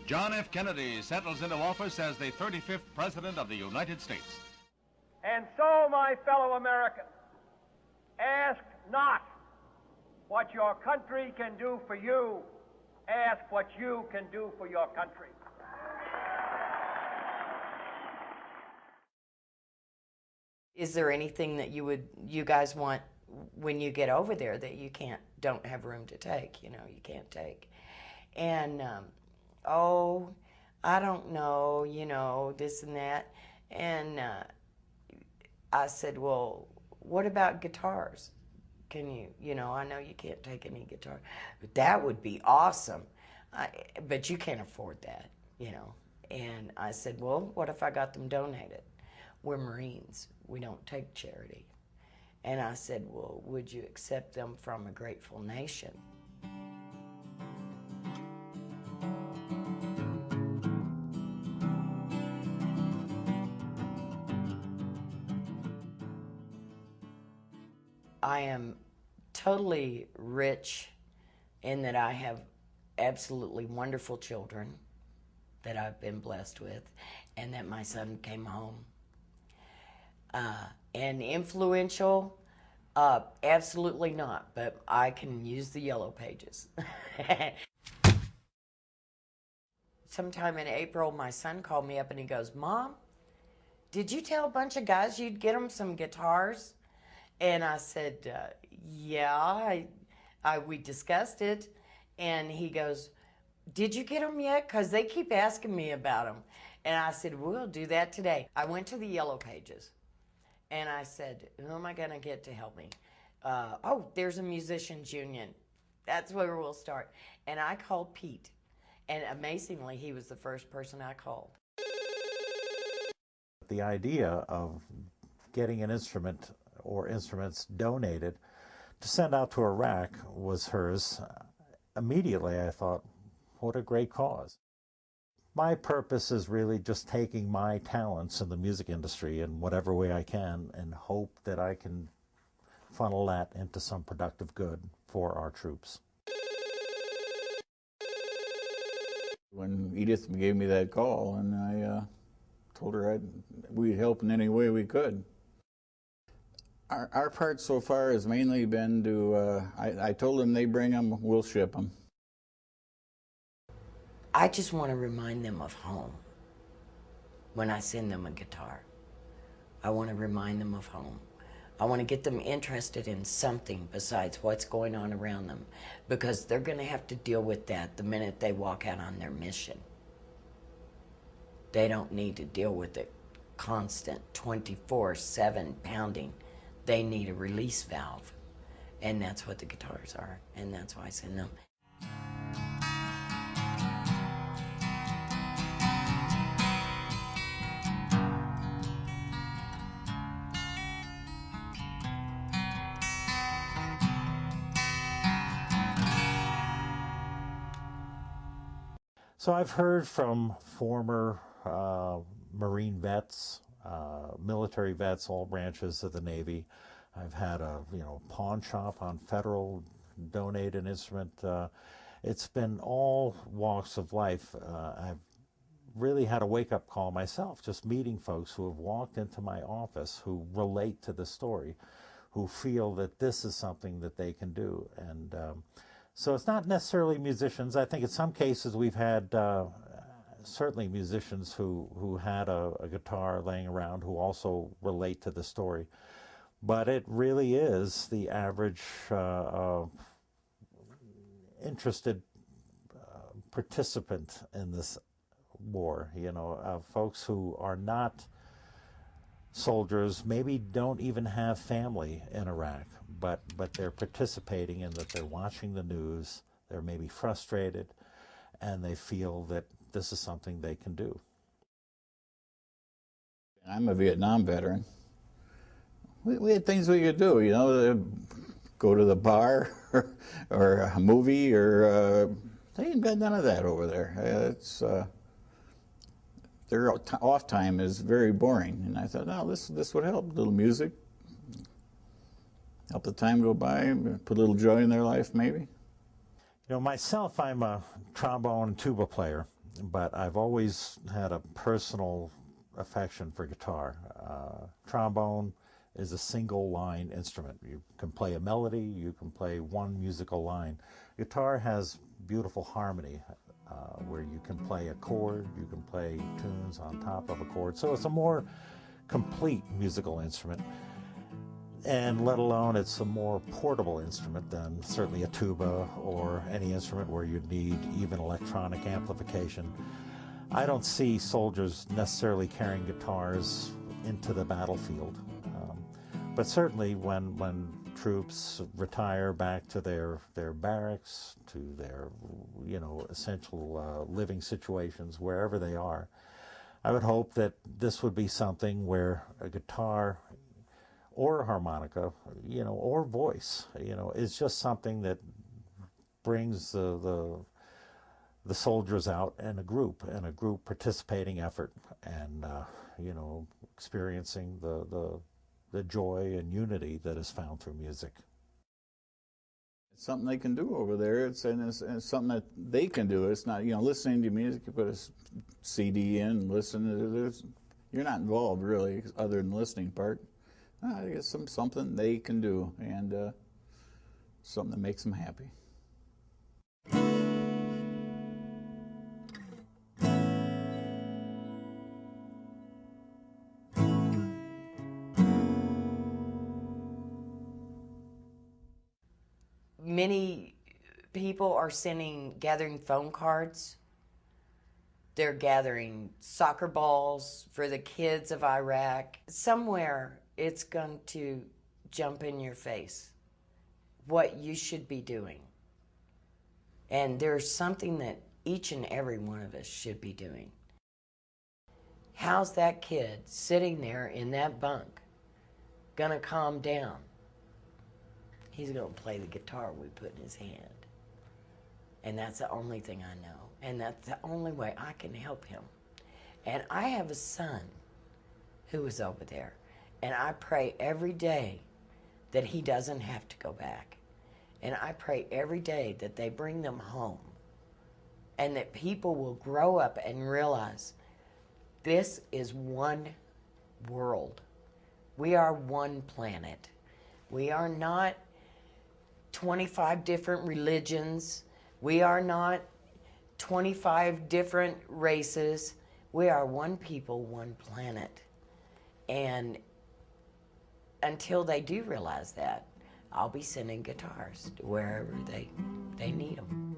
John F. Kennedy settles into office as the 35th President of the United States. And so, my fellow Americans, ask not what your country can do for you, ask what you can do for your country. Is there anything that you guys want when you get over there that you don't have room to take, you can't take? And, oh, I don't know, this and that. And I said, well, what about guitars? Can you, I know you can't take any guitar, but that would be awesome. But you can't afford that, And I said, well, what if I got them donated? We're Marines. We don't take charity. And I said, well, would you accept them from a grateful nation? I am totally rich in that I have absolutely wonderful children that I've been blessed with, and that my son came home. And influential, absolutely not, but I can use the yellow pages. Sometime in April, my son called me up and he goes, Mom, did you tell a bunch of guys you'd get them some guitars? And I said, yeah, we discussed it. And he goes, did you get them yet? Because they keep asking me about them. And I said, we'll do that today. I went to the yellow pages. And I said, who am I going to get to help me? Oh, there's a musicians union. That's where we'll start. And I called Pete. And amazingly, he was the first person I called. The idea of getting an instrument or instruments donated to send out to Iraq was hers. Immediately I thought, what a great cause. My purpose is really just taking my talents in the music industry in whatever way I can and hope that I can funnel that into some productive good for our troops. When Edith gave me that call, and I told her we'd help in any way we could. Our part so far has mainly been to, I told them they bring them, we'll ship them. I just want to remind them of home when I send them a guitar. I want to remind them of home. I want to get them interested in something besides what's going on around them, because they're going to have to deal with that the minute they walk out on their mission. They don't need to deal with it constant 24/7 pounding. They need a release valve, and that's what the guitars are, and that's why I send them. So I've heard from former Marine vets, military vets, all branches of the Navy. I've had a pawn shop on Federal donate an instrument. It's been all walks of life. I've really had a wake-up call myself, just meeting folks who have walked into my office who relate to the story, who feel that this is something that they can do. And so it's not necessarily musicians. I think in some cases we've had certainly musicians who had a guitar laying around who also relate to the story. But it really is the average interested participant in this war, folks who are not soldiers, maybe don't even have family in Iraq, but they're participating in that. They're watching the news, they're maybe frustrated, and they feel that this is something they can do. I'm a Vietnam veteran. We had things we could do, go to the bar or a movie, or they ain't got none of that over there. Their off time is very boring, and I thought, no, this would help. A little music, help the time go by, put a little joy in their life maybe. You know, myself, I'm a trombone and tuba player, but I've always had a personal affection for guitar. Trombone is a single line instrument. You can play a melody, you can play one musical line. Guitar has beautiful harmony where you can play a chord, you can play tunes on top of a chord. So it's a more complete musical instrument. And let alone it's a more portable instrument than certainly a tuba or any instrument where you'd need even electronic amplification. I don't see soldiers necessarily carrying guitars into the battlefield. But certainly when troops retire back to their barracks, to their essential living situations, wherever they are, I would hope that this would be something where a guitar or a harmonica, or voice, is just something that brings the soldiers out in a group participating effort, and experiencing the joy and unity that is found through music. It's something they can do over there. It's something that they can do. It's not, listening to music, you put a CD in and listen. You're not involved really, other than the listening part. I think it's something they can do, and something that makes them happy. Many people are gathering phone cards. They're gathering soccer balls for the kids of Iraq. Somewhere it's going to jump in your face what you should be doing. And there's something that each and every one of us should be doing. How's that kid sitting there in that bunk gonna calm down? He's gonna play the guitar we put in his hand. And that's the only thing I know. And that's the only way I can help him. And I have a son who is over there. And I pray every day that he doesn't have to go back. And I pray every day that they bring them home. And that people will grow up and realize this is one world. We are one planet. We are not 25 different religions. We are not 25 different races. We are one people, one planet. And until they do realize that, I'll be sending guitars to wherever they need them.